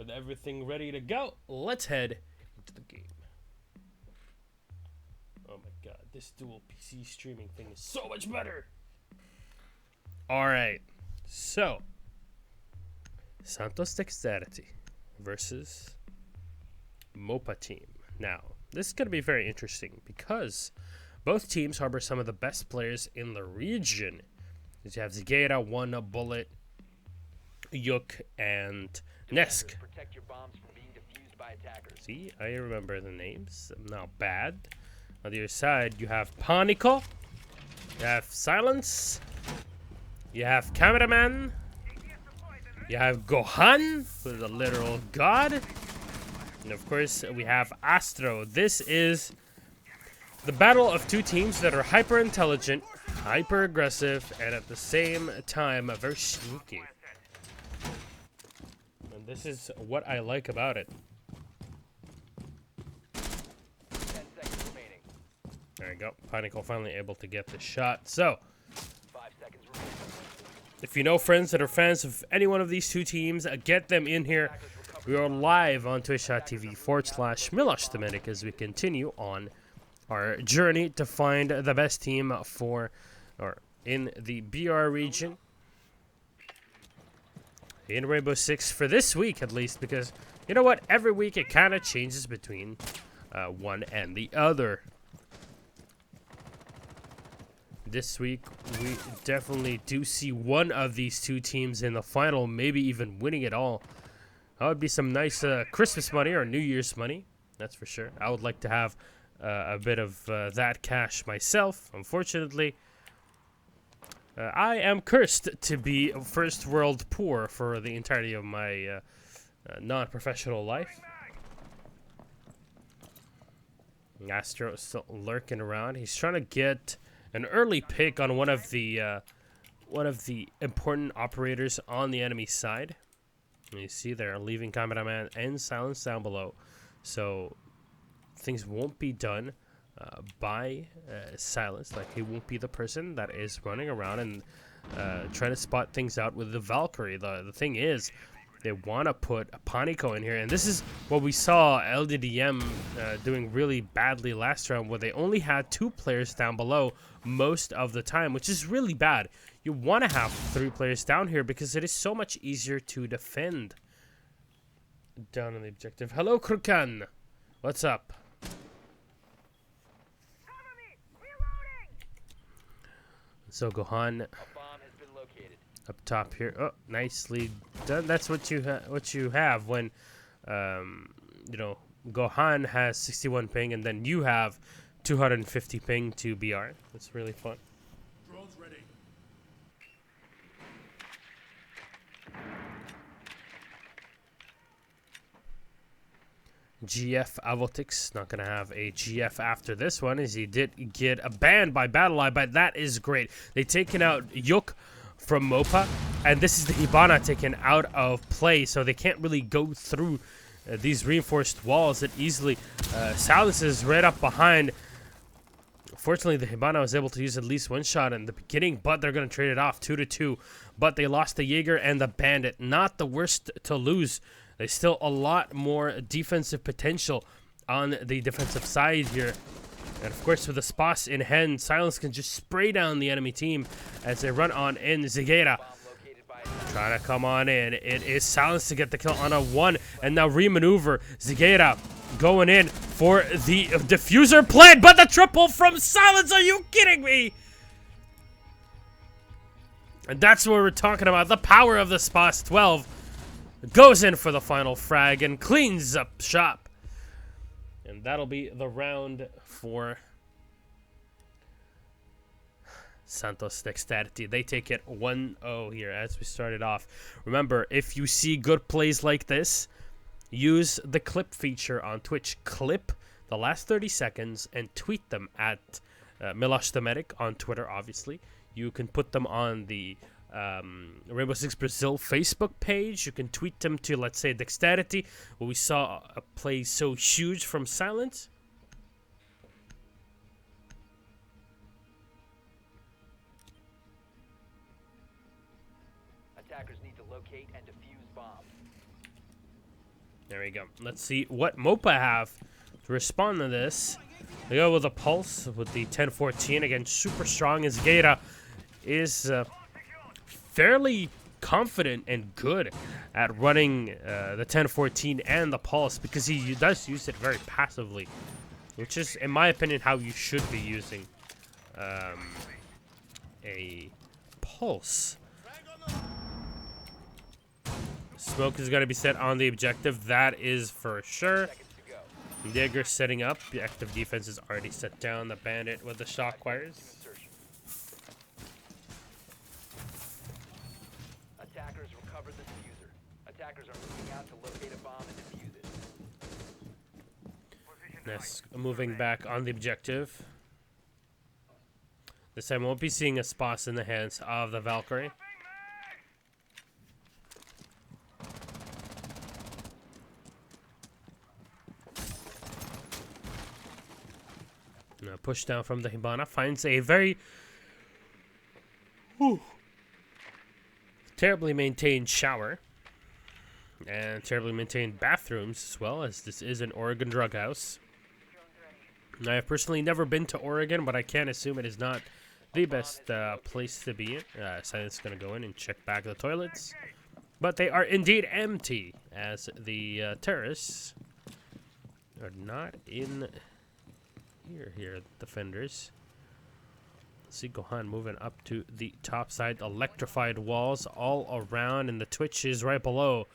With everything ready to go, let's head into the game. Oh my god, this dual PC streaming thing is so much better! Alright, so Santos Dexterity versus Mopa Team. Now, this is going to be very interesting because both teams harbor some of the best players in the region. You have Zigera, One Bullet, Yuk, and Nesk. See, I remember the names. Not bad. On the other side, you have Panico, you have Silence, you have Cameraman, you have Gohan, who is a literal god, and of course, we have Astro. This is the battle of two teams that are hyper intelligent, hyper aggressive, and at the same time, very sneaky. And this is what I like about it. There you go. Panico finally able to get the shot. So, if you know friends that are fans of any one of these two teams, get them in here. We are live on twitch.tv/Santos.deX as we continue on our journey to find the best team for, or in the BR region. In Rainbow Six for this week at least, because you know what? Every week it kind of changes between one and the other. This week we definitely do see one of these two teams in the final, maybe even winning it all. That would be some nice Christmas money or New Year's money, that's for sure. I would like to have a bit of that cash myself. Unfortunately, I am cursed to be first world poor for the entirety of my non-professional life. Astro is still lurking around. He's trying to get an early pick on one of the important operators on the enemy side. And you see they're leaving Cameraman and Silence down below, so things won't be done by Silence. Like, he won't be the person that is running around and trying to spot things out with the Valkyrie. The thing is, they want to put a Panico in here, and this is what we saw LDDM doing really badly last round, where they only had 2 players down below most of the time, which is really bad. You want to have 3 players down here because it is so much easier to defend. Down on the objective. Hello, Krukan. What's up? So Gohan up top here. Oh, nicely done. That's what you have when you know, Gohan has 61 ping and then you have 250 ping to BR. That's really fun. Drones ready. GF Avotix not gonna have a GF after this one, as he did get a ban by BattleEye, but that is great. They taken out Yuk from Mopa, and this is the Hibana taken out of play, so they can't really go through these reinforced walls that easily. Silence is right up behind. Fortunately, the Hibana was able to use at least one shot in the beginning, but they're going to trade it off 2-2. But they lost the Jaeger and the Bandit. Not the worst to lose. There's still a lot more defensive potential on the defensive side here. And of course, with the spots in hand, Silence can just spray down the enemy team as they run on in. Zigera trying to come on in. It is Silence to get the kill on a 1, and now remaneuver. Zigera going in for the diffuser plant, but the triple from Silence. Are you kidding me? And that's what we're talking about. The power of the spots. 12 goes in for the final frag and cleans up shop. And that'll be the round for Santos Dexterity. They take it 1-0 here as we started off. Remember, if you see good plays like this, use the clip feature on Twitch. Clip the last 30 seconds and tweet them at Santos.deX on Twitter, obviously. You can put them on the Rainbow Six Brazil Facebook page. You can tweet them to, let's say, Dexterity, where we saw a play so huge from Silence. Attackers need to locate and defuse bombs. There we go. Let's see what Mopa have to respond to this. They go with a pulse with the 1014. Again, super strong as Gaeta is fairly confident and good at running the 1014 and the pulse because he does use it very passively, which is, in my opinion, how you should be using a pulse. Smoke is going to be set on the objective. That is for sure. Jaeger setting up. The active defense is already set down. The bandit with the shock wires. Attackers recovered the diffuser. Attackers are moving out to locate a bomb and defuse it. Next, moving back on the objective. This time, won't be seeing a spot in the hands of the Valkyrie. Push down from the Hibana, finds a very terribly maintained shower and terribly maintained bathrooms as well, as this is an Oregon drug house. I have personally never been to Oregon, but I can't assume it is not the best place to be in. Silent's going to go in and check back the toilets, but they are indeed empty, as the terrorists are not in here, defenders. See Gohan moving up to the top side. Electrified walls all around, and the Twitch is right below.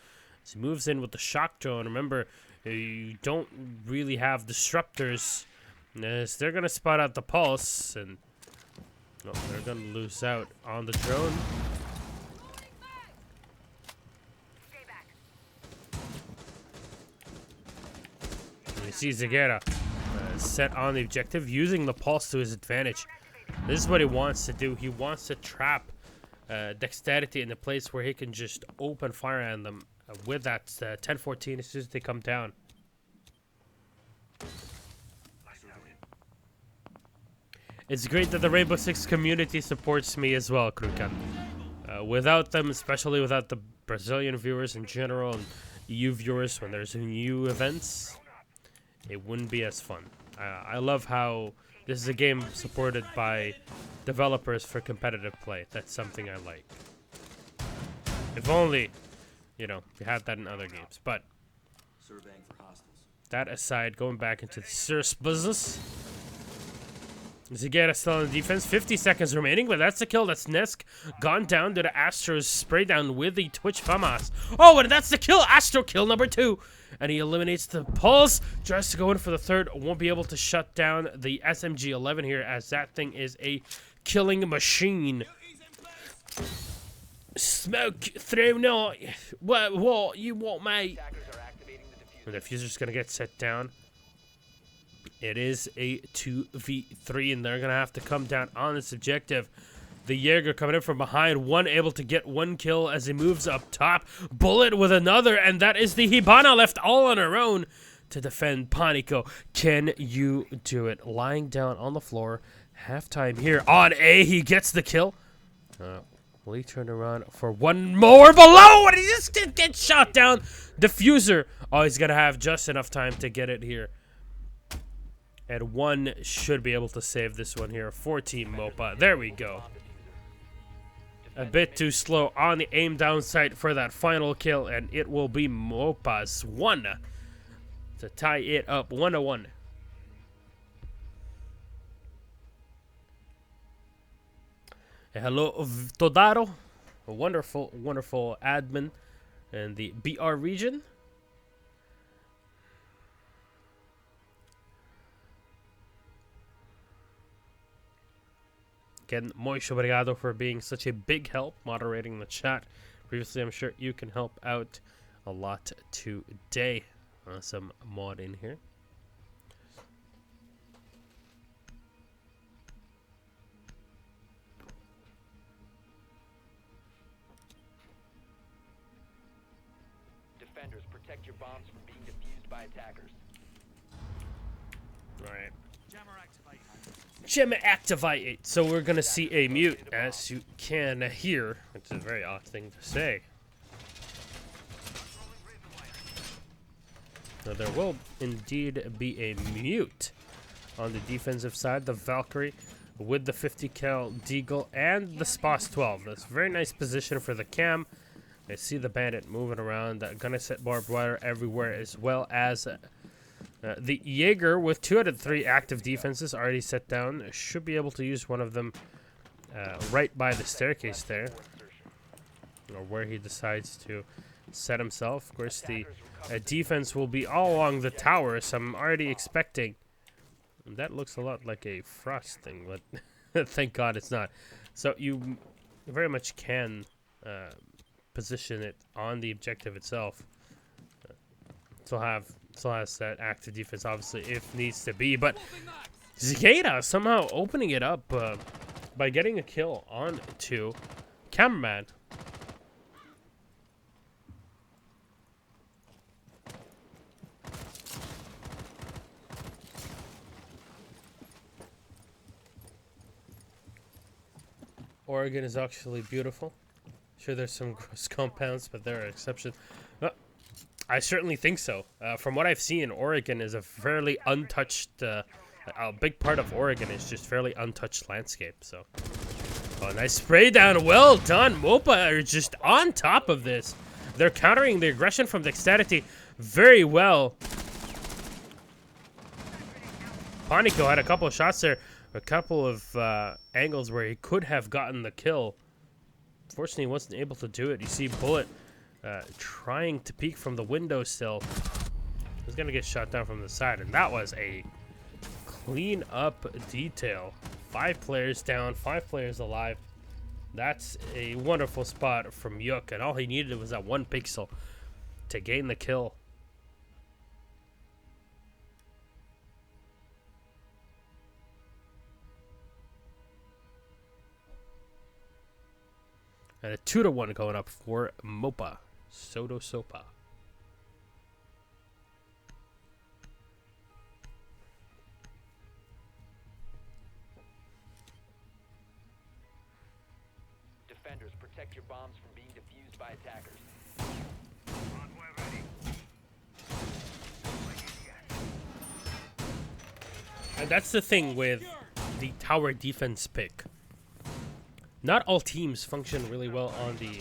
As he moves in with the shock drone. Remember, you don't really have disruptors, as they're gonna spot out the pulse, and they're gonna lose out on the drone. And he sees Zagera set on the objective, using the pulse to his advantage. This is what he wants to do. He wants to trap Dexterity in a place where he can just open fire on them with that 1014 as soon as they come down. It's great that the Rainbow Six community supports me as well, Krukan. Without them, especially without the Brazilian viewers in general and EU viewers when there's new events, it wouldn't be as fun. I love how this is a game supported by developers for competitive play. That's something I like. If only, we had that in other games. But that aside, going back into the serious business. Zagera still on the defense. 50 seconds remaining, but that's the kill. That's Nesk gone down to the Astro's spray down with the Twitch FAMAS. Oh, and that's the kill. Astro kill number 2. And he eliminates the pulse. Tries to go in for the third. Won't be able to shut down the SMG-11 here, as that thing is a killing machine. Smoke through no. What you want, mate? The diffuser's gonna get set down. It is a 2v3, and they're gonna have to come down on this objective. The Jaeger coming in from behind, one able to get one kill as he moves up top. Bullet with another, and that is the Hibana left all on her own to defend Panico. Can you do it? Lying down on the floor. Halftime here on A. He gets the kill. Will he turn around for one more below? And he just gets shot down. Diffuser. Oh, he's going to have just enough time to get it here. And one should be able to save this one here for Team Mopa. There we go. A bit too slow on the aim down sight for that final kill, and it will be Mopa's 1 to tie it up 1-1. Hello, Todaro, a wonderful, wonderful admin in the BR region. Again, muito obrigado for being such a big help moderating the chat. Previously, I'm sure you can help out a lot today. Some mod in here. Defenders, protect your bombs from being defused by attackers. All right. Jammer activate. So we're gonna see a mute, as you can hear. It's a very odd thing to say. So there will indeed be a mute on the defensive side. The Valkyrie with the 50 cal Deagle and the Spas 12. That's a very nice position for the cam. I see the bandit moving around. Gonna set barbed wire everywhere, as well as the Jaeger with 2 out of 3 active defenses already set down. Should be able to use one of them right by the staircase there, or where he decides to set himself. Of course, the defense will be all along the tower, so I'm already expecting. That looks a lot like a frost thing, but thank God it's not. So you very much can position it on the objective itself. Still has that active defense, obviously, if needs to be. But Zgeda somehow opening it up by getting a kill on to Cameraman. Oregon is actually beautiful. Sure, there's some gross compounds, but there are exceptions. I certainly think so. From what I've seen, Oregon is a fairly untouched. A big part of Oregon is just fairly untouched landscape. So, oh, nice spray down. Well done. Mopa are just on top of this. They're countering the aggression from Dexterity very well. Panico had a couple of shots there, a couple of angles where he could have gotten the kill. Fortunately, he wasn't able to do it. You see Bullet trying to peek from the window still. He's going to get shot down from the side, and that was a clean up detail. 5 players down, 5 players alive. That's a wonderful spot from Yuk, and all he needed was that 1 pixel to gain the kill. And a 2-1 going up for Mopa. Soto Sopa. Defenders, protect your bombs from being defused by attackers. And that's the thing with the tower defense pick. Not all teams function really well on the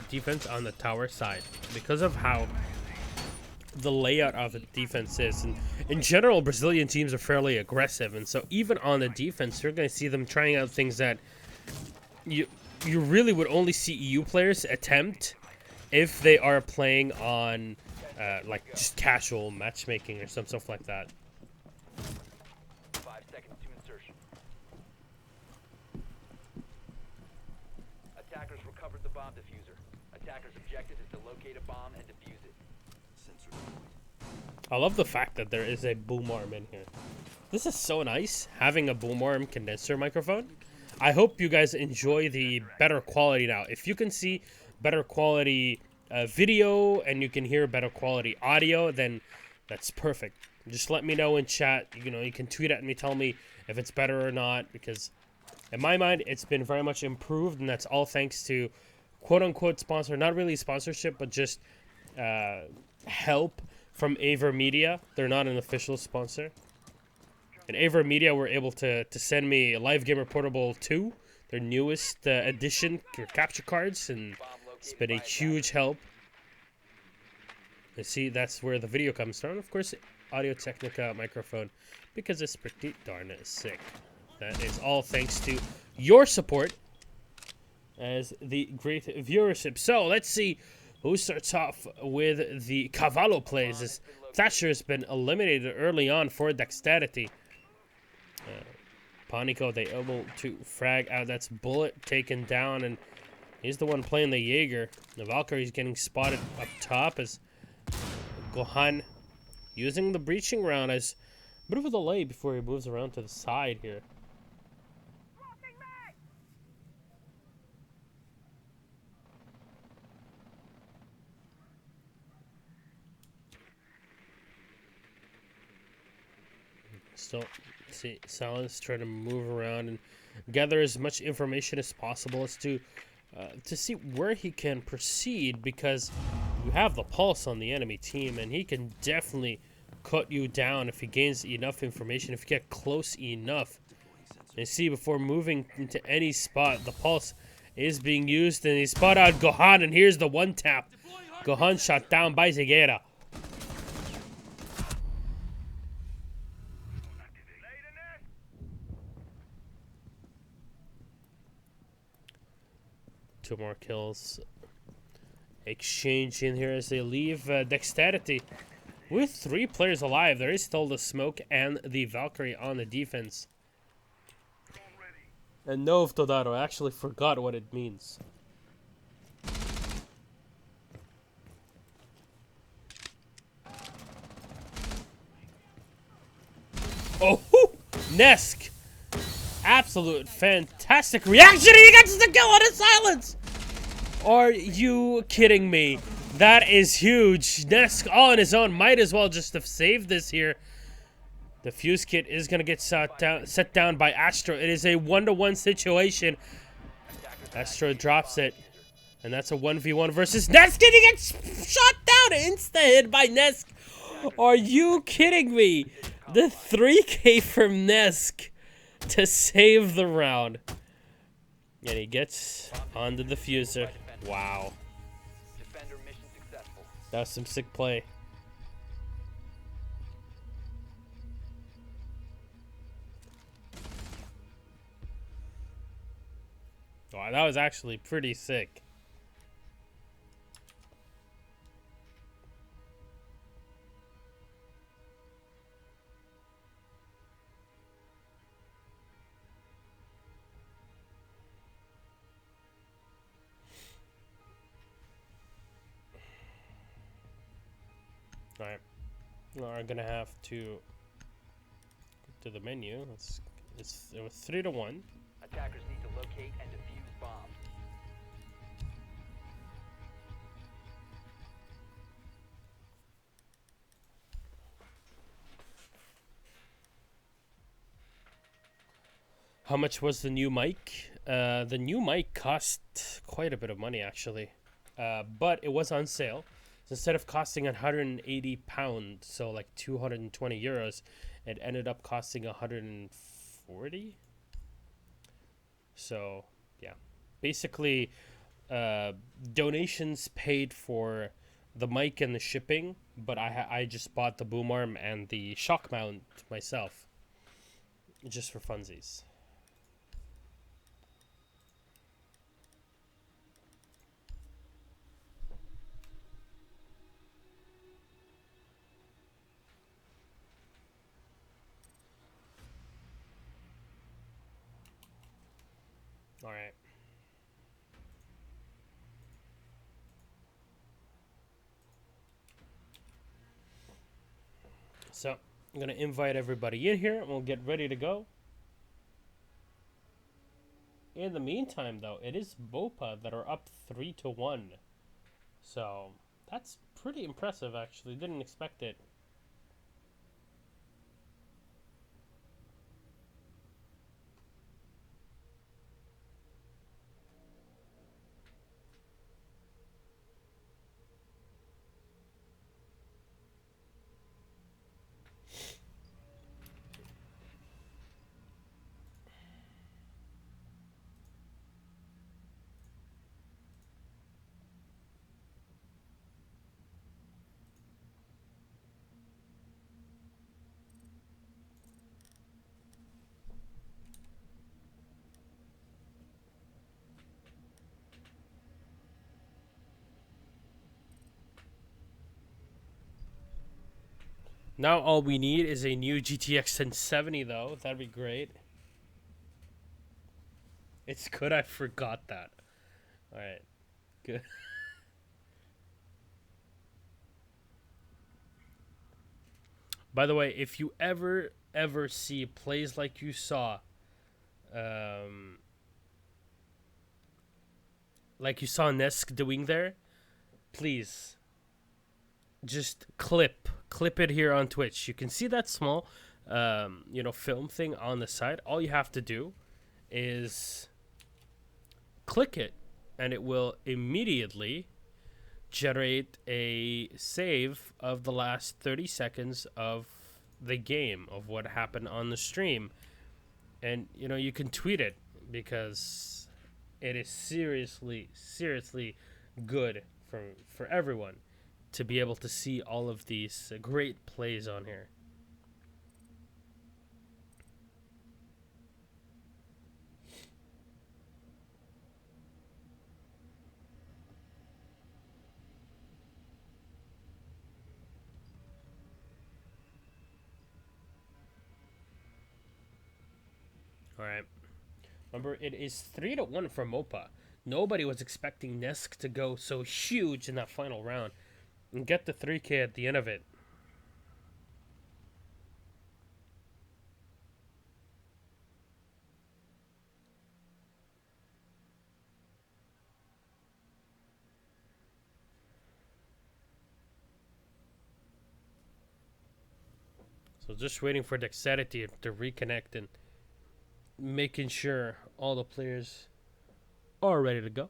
defense on the tower side because of how the layout of the defense is. And in general, Brazilian teams are fairly aggressive, and so even on the defense, you're going to see them trying out things that you really would only see EU players attempt if they are playing on like just casual matchmaking or some stuff like that. 5 seconds to insertion. Attackers recovered the bomb diffuser. Attackers' objective is to locate a bomb and defuse it. I love the fact that there is a boom arm in here. This is so nice, having a boom arm condenser microphone. I hope you guys enjoy the better quality now. If you can see better quality video and you can hear better quality audio, then that's perfect. Just let me know in chat. You know, you can tweet at me, tell me if it's better or not, because in my mind, it's been very much improved, and that's all thanks to quote-unquote sponsor, not really sponsorship, but just help from Aver Media. They're not an official sponsor. And Aver Media were able to send me a Live Gamer Portable 2, their newest edition for capture cards, and it's been a huge help. You see, that's where the video comes from. Of course, Audio Technica microphone, because it's pretty darn sick. That is all thanks to your support as the great viewership. So let's see who starts off with the Cavallo plays. As Thatcher has been eliminated early on for Dexterity. Panico, they able to frag out. That's Bullet taken down, and he's the one playing the Jaeger. The Valkyrie's getting spotted up top as Gohan using the breaching round as a bit of a delay before he moves around to the side here. Still see Silence trying to move around and gather as much information as possible as to see where he can proceed, because You have the pulse on the enemy team, and he can definitely cut you down if he gains enough information, if you get close enough. And see, before moving into any spot, the pulse is being used, and he spot out Gohan, and here's the one tap. Gohan shot down by Zegera. Two more kills. Exchange in here as they leave Dexterity. With 3 players alive, there is still the Smoke and the Valkyrie on the defense. And no Todaro, I actually forgot what it means. Oh, Nesk! Absolute fantastic reaction, and he gets the kill on his silence! Are you kidding me? That is huge. Nesk all on his own might as well just have saved this here. The fuse kit is going to get set down by Astro. It is a 1-to-1 situation. Astro drops it. And that's a 1v1 versus Nesk, and he gets shot down. Insta-hit by Nesk. Are you kidding me? The 3K from Nesk to save the round. And he gets onto the fuser. Wow. That was some sick play. Wow, that was actually pretty sick. Alright. We're gonna have to go to the menu. It was 3-to-1. Attackers need to locate and defuse bombs. How much was the new mic? The new mic cost quite a bit of money, actually. But it was on sale. So instead of costing £180, so like 220 euros, it ended up costing 140. So, yeah. Basically, donations paid for the mic and the shipping, but I just bought the boom arm and the shock mount myself. Just for funsies. All right. So, I'm going to invite everybody in here and we'll get ready to go. In the meantime, though, it is Mopa that are up 3-to-1. So, that's pretty impressive, actually. Didn't expect it. Now all we need is a new GTX 1070, though. That'd be great. It's good I forgot that. Alright. Good. By the way, if you ever see plays like you saw, Nesk doing there, please just clip it here on Twitch. You can see that small film thing on the side. All you have to do is click it and it will immediately generate a save of the last 30 seconds of the game, of what happened on the stream. And, you know, you can tweet it because it is seriously, seriously good for everyone to be able to see all of these great plays on here. All right. Remember, it is 3-1 for Mopa. Nobody was expecting Nesk to go so huge in that final round and get the 3K at the end of it. So just waiting for Dexterity to reconnect and making sure all the players are ready to go.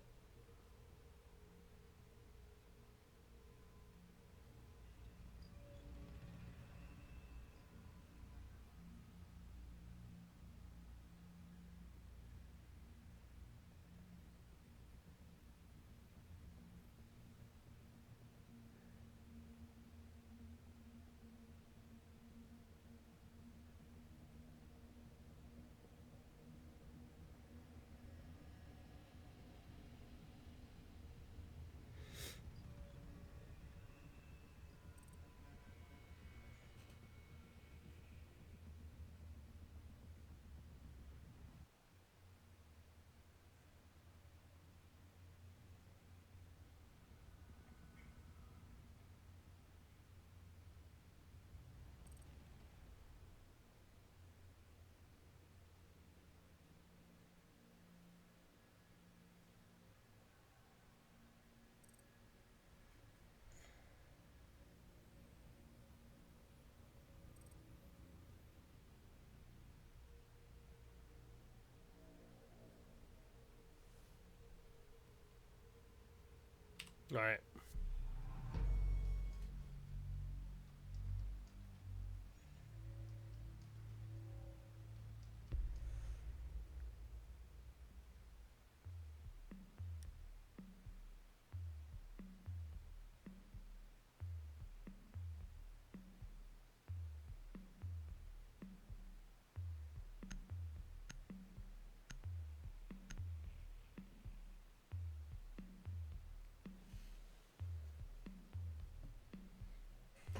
All right.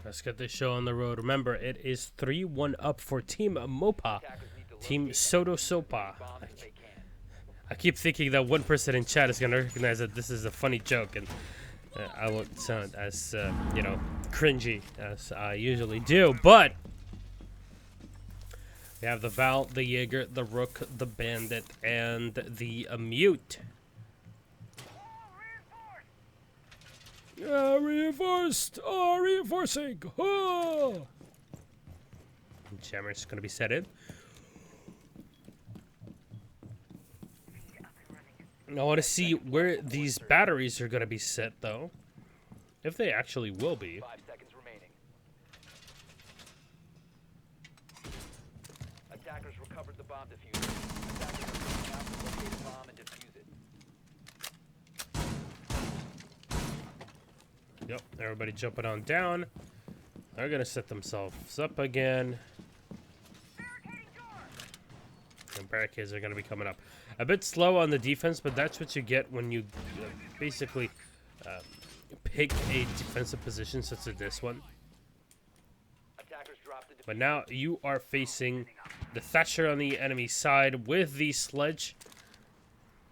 Let's get this show on the road. Remember, it is 3-1 up for Team Mopa. Team Soto Sopa. I keep thinking that one person in chat is going to recognize that this is a funny joke, and I won't sound as, you know, cringy as I usually do. But we have the Val, the Jaeger, the Rook, the Bandit, and the Mute. Reinforced! Reinforcing! Oh! Jammer's going to be set in. I want to see where these batteries are going to be set, though. If they actually will be. 5 seconds remaining. Attackers recovered the bomb diffuser. Attackers are moving out to locate a bomb and defuse it. Yep, everybody jumping on down. They're going to set themselves up again. And barricades are going to be coming up. A bit slow on the defense, but that's what you get when you basically pick a defensive position such as this one. But now you are facing the Thatcher on the enemy side with the sledge.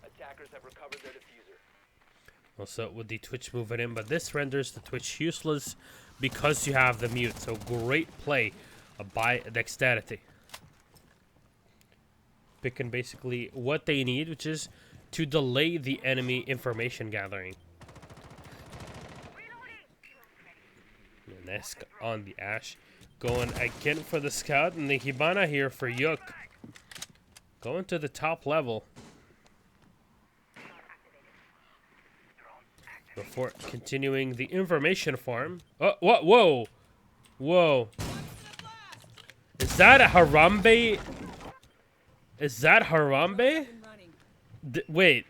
Attackers have recovered their diffuser. Also with the Twitch moving in, but this renders the Twitch useless because you have the mute. So great play by Dexterity. Picking basically what they need, which is to delay the enemy information gathering. Nesk on the Ash. Going again for the Scout, and the Hibana here for Yuk. Going to the top level. The before continuing the information farm. Oh, what? Whoa. Whoa. Is that a Harambe? Is that Harambe? Wait.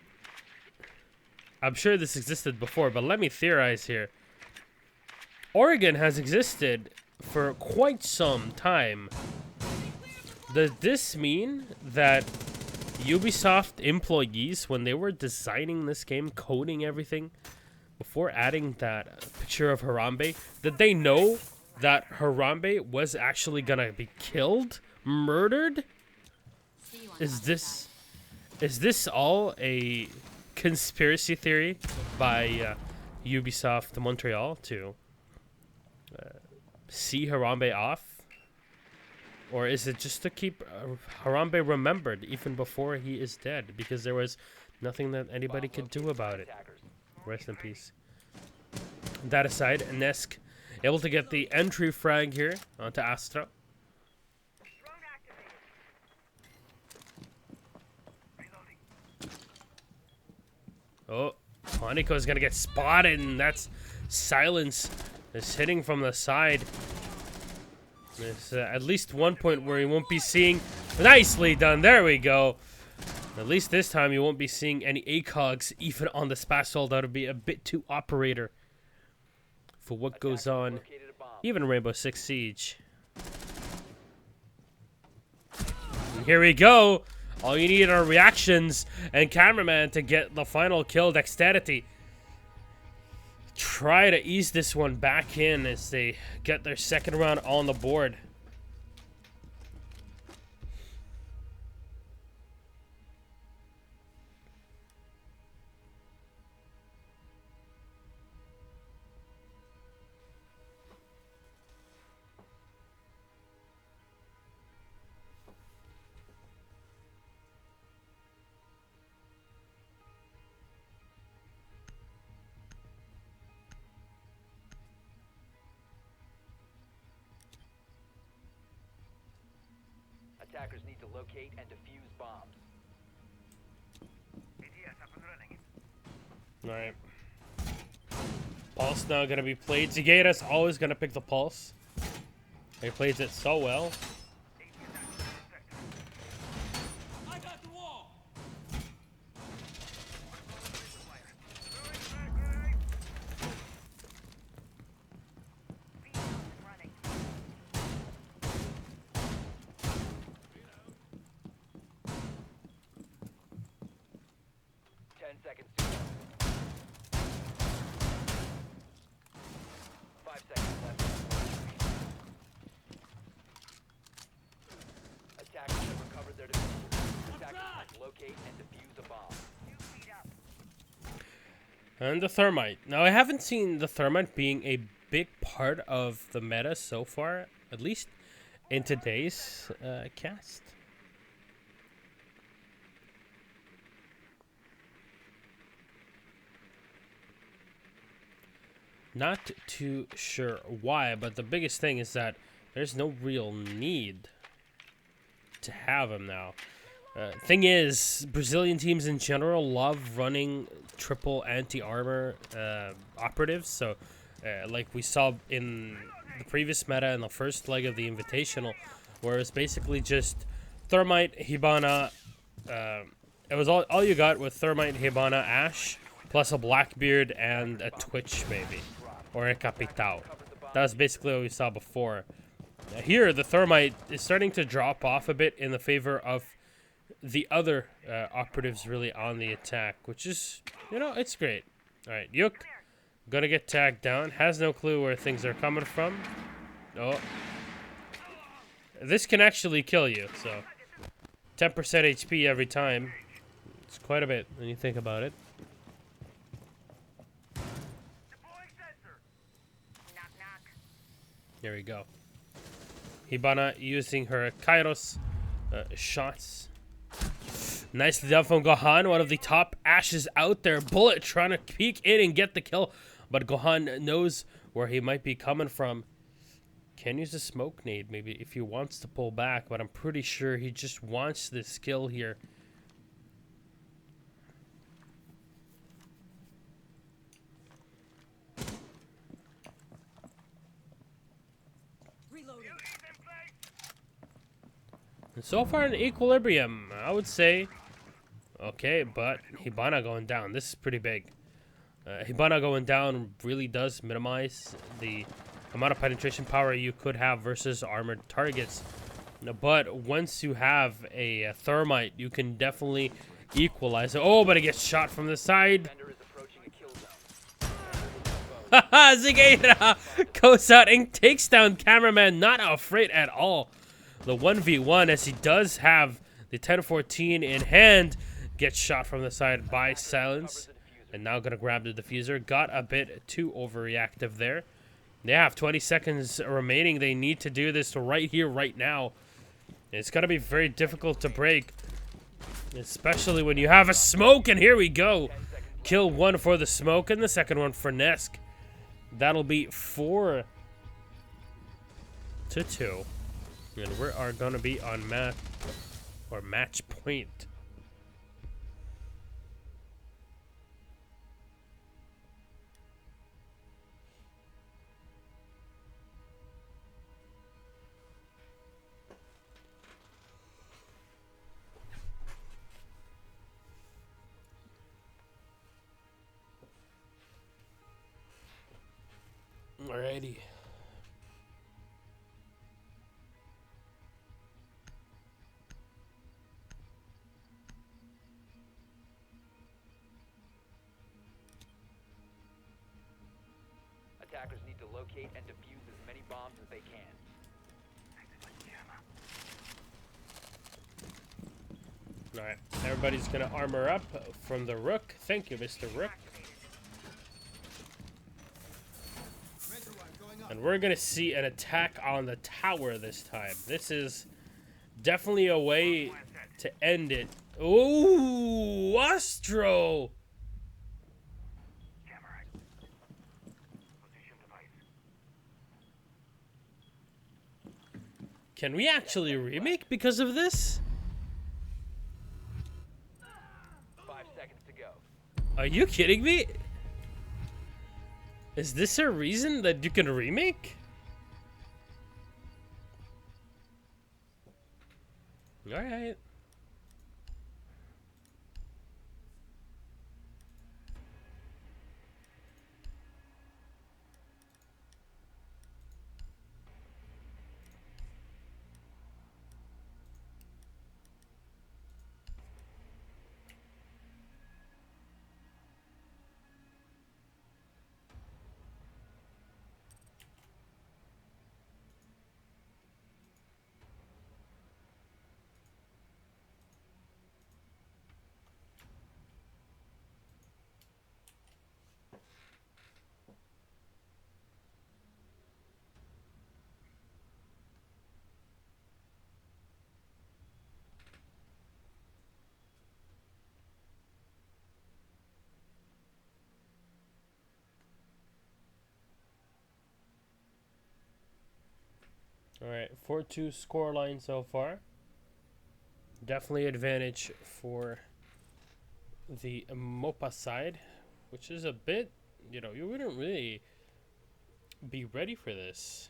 I'm sure this existed before, but let me theorize here. Oregon has existed for quite some time. Does this mean that Ubisoft employees, when they were designing this game, coding everything, before adding that picture of Harambe, did they know that Harambe was actually gonna be killed? Murdered? Is this all a conspiracy theory by Ubisoft Montreal to see Harambe off? Or is it just to keep Harambe remembered even before he is dead? Because there was nothing that anybody could do about it. Rest in peace. That aside, Nesk able to get the entry frag here onto Astra. Oh, Monaco is going to get spotted, and that's Silence is hitting from the side. There's at least one point where he won't be seeing... Nicely done, there we go. At least this time you won't be seeing any ACOGs even on the Spasol. That would be a bit too operator for what goes on. Even Rainbow Six Siege. And here we go. All you need are reactions and cameraman to get the final kill. Dexterity try to ease this one back in as they get their second round on the board. Attackers need to locate and defuse bombs. Alright. Pulse now gonna be played. Zagaita's always gonna pick the Pulse. He plays it so well. I got the wall. 10 seconds to go. 5 seconds left. Attackers have recovered their diffuser. Attackers must locate and defuse a bomb. And the Thermite. Now, I haven't seen the Thermite being a big part of the meta so far, at least in today's cast. Not too sure why, but the biggest thing is that there's no real need to have him now. Thing is, Brazilian teams in general love running triple anti-armor operatives. So, like we saw in the previous meta in the first leg of the Invitational, where it's basically just Thermite, Hibana. It was all you got with Thermite, Hibana, Ash, plus a Blackbeard and a Twitch maybe, or a Capitao. That was basically what we saw before. Here, the Thermite is starting to drop off a bit in the favor of the other operatives really on the attack, which is, you know, it's great. All right, Yuk, gonna get tagged down. Has no clue where things are coming from. Oh. This can actually kill you, so 10% HP every time. It's quite a bit when you think about it. Here we go. Hibana using her Kairos shots. Nicely done from Gohan, one of the top Ashes out there. Bullet trying to peek in and get the kill, but Gohan knows where he might be coming from. Can use a smoke nade maybe if he wants to pull back, but I'm pretty sure he just wants this kill here. Reloading. And so far in equilibrium, I would say. Okay, but Hibana going down. This is pretty big. Hibana going down really does minimize the amount of penetration power you could have versus armored targets. But once you have a thermite, you can definitely equalize it. Oh, but it gets shot from the side. Defender is approaching a kill zone. Haha, Zigata goes out and takes down cameraman, not afraid at all. The 1v1, as he does have the 10-14 in hand, gets shot from the side by Silence. And now gonna grab the diffuser. Got a bit too overreactive there. They have 20 seconds remaining. They need to do this right here, right now. It's gonna be very difficult to break, especially when you have a smoke. And here we go. Kill one for the smoke and the second one for Nesk. That'll be 4-2. And we are gonna be on match point. Alrighty. Attackers need to locate and defuse as many bombs as they can. Alright, everybody's gonna armor up from the Rook. Thank you, Mr. Rook. And we're gonna see an attack on the tower this time. This is definitely a way to end it. Ooh, Astro! Can we actually remake because of this? 5 seconds to go. Are you kidding me? Is this a reason that you can remake? Alright. Alright, 4-2 scoreline so far. Definitely advantage for the Mopa side, which is a bit, you wouldn't really be ready for this.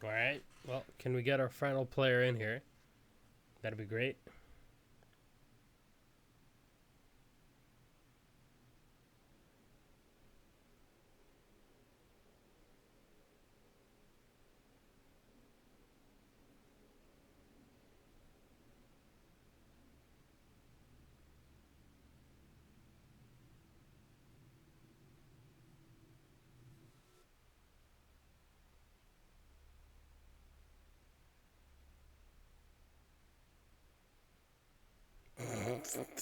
All right. Well, can we get our final player in here? That'd be great.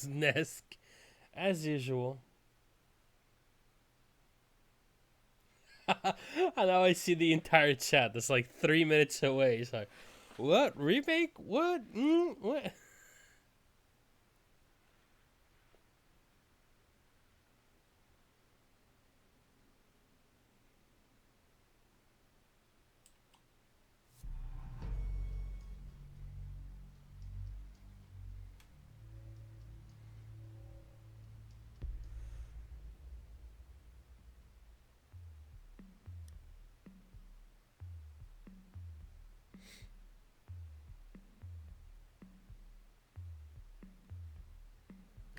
Nesk, as usual. And now I see the entire chat. That's like 3 minutes away. It's like, what remake? What? What?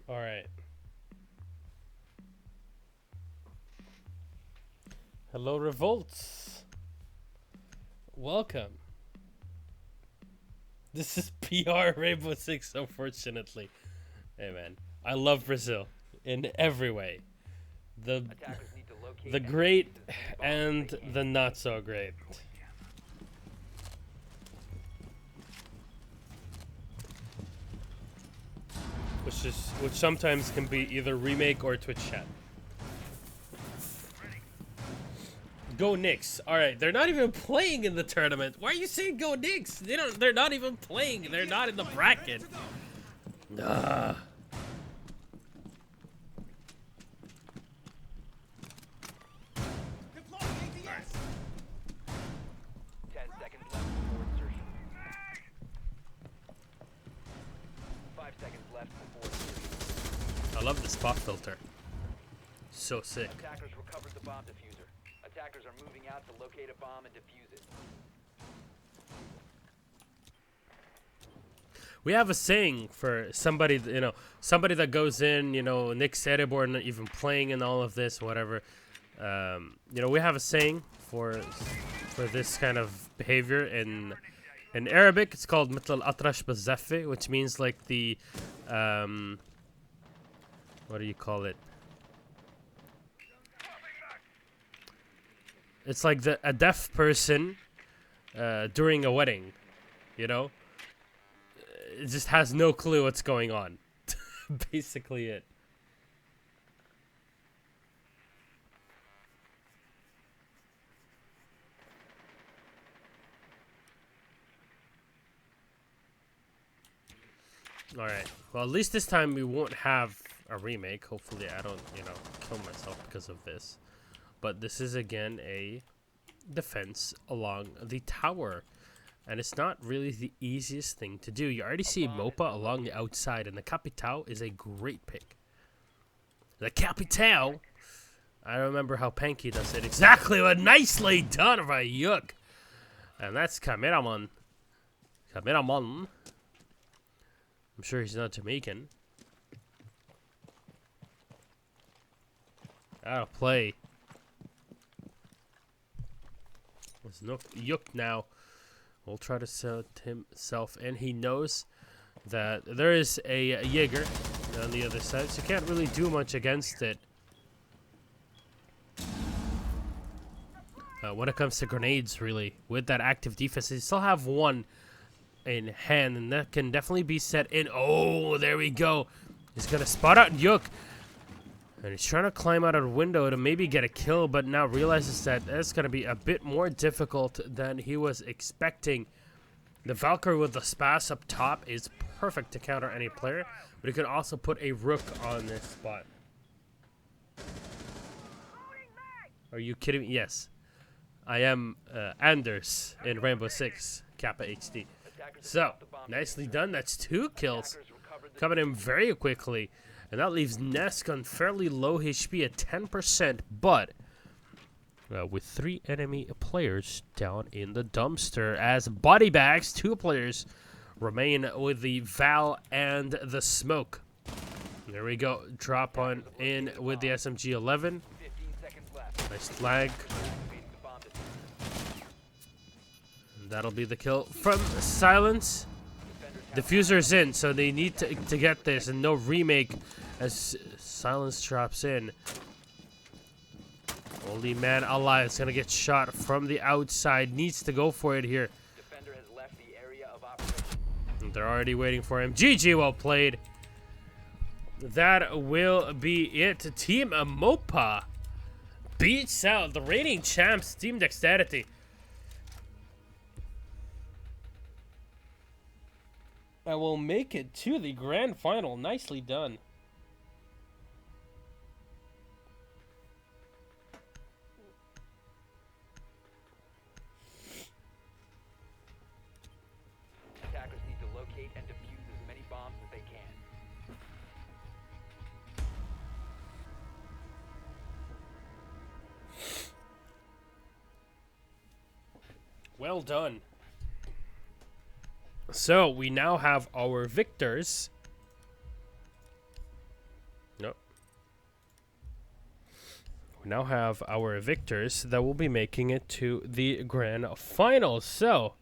All right. Hello, Revolts. Welcome. This is PR Rainbow Six, unfortunately. Hey, man. I love Brazil in every way. The great and the not so great. Which sometimes can be either remake or Twitch chat. Go Knicks. All right, they're not even playing in the tournament. Why are you saying go Knicks? They're not even playing. They're not in the bracket. Ah. 10 seconds left before insertion. 5 seconds left before insertion. I love the spot filter. So sick. Attackers recovered the bomb diffuser. Attackers are moving out to locate a bomb and defuse it. We have a saying for somebody, somebody that goes in, Nick Sedibor not even playing in all of this, whatever. We have a saying for this kind of behavior in Arabic. It's called "mitl atrash bazaffi," which means like the what do you call it? It's like a deaf person during a wedding, It just has no clue what's going on. Basically it. Alright. Well, at least this time we won't have a remake. Hopefully I don't, kill myself because of this. But this is again a defense along the tower. And it's not really the easiest thing to do. You already see Mopa along the outside, and the Capitao is a great pick. The Capitao, I remember how Panky does it. Exactly what nicely done by Yuk. And that's Cameraman. Cameraman. I'm sure he's not Jamaican. That'll play. There's no Yuk now. We'll try to set himself, and he knows that there is a Jaeger on the other side, so can't really do much against it. When it comes to grenades, really, with that active defense, they still have one in hand, and that can definitely be set in. Oh, there we go. He's gonna spot out Yuk, and he's trying to climb out of the window to maybe get a kill, but now realizes that that's going to be a bit more difficult than he was expecting. The Valkyrie with the Spas up top is perfect to counter any player, but he can also put a Rook on this spot. Are you kidding me? Yes. I am Anders in Rainbow Six Kappa HD. So, nicely done. That's 2 kills. Coming in very quickly. And that leaves Nesk on fairly low HP at 10%, but with 3 enemy players down in the dumpster. As body bags, 2 players remain with the Val and the Smoke. There we go. Drop on in with the SMG-11. 15 seconds left. Nice flag. Activating the bomb diffuser. That'll be the kill from Silence. Diffuser's in, so they need to get this, and no remake as Silence drops in. Only man alive is going to get shot from the outside. Needs to go for it here. Defender has left the area of operation. And they're already waiting for him. GG, well played. That will be it. Team Mopa beats out the reigning champs, Team Dexterity. I will make it to the grand final. Nicely done. Attackers need to locate and defuse as many bombs as they can. Well done. So we now have our victors. Nope. We now have our victors that will be making it to the grand final. So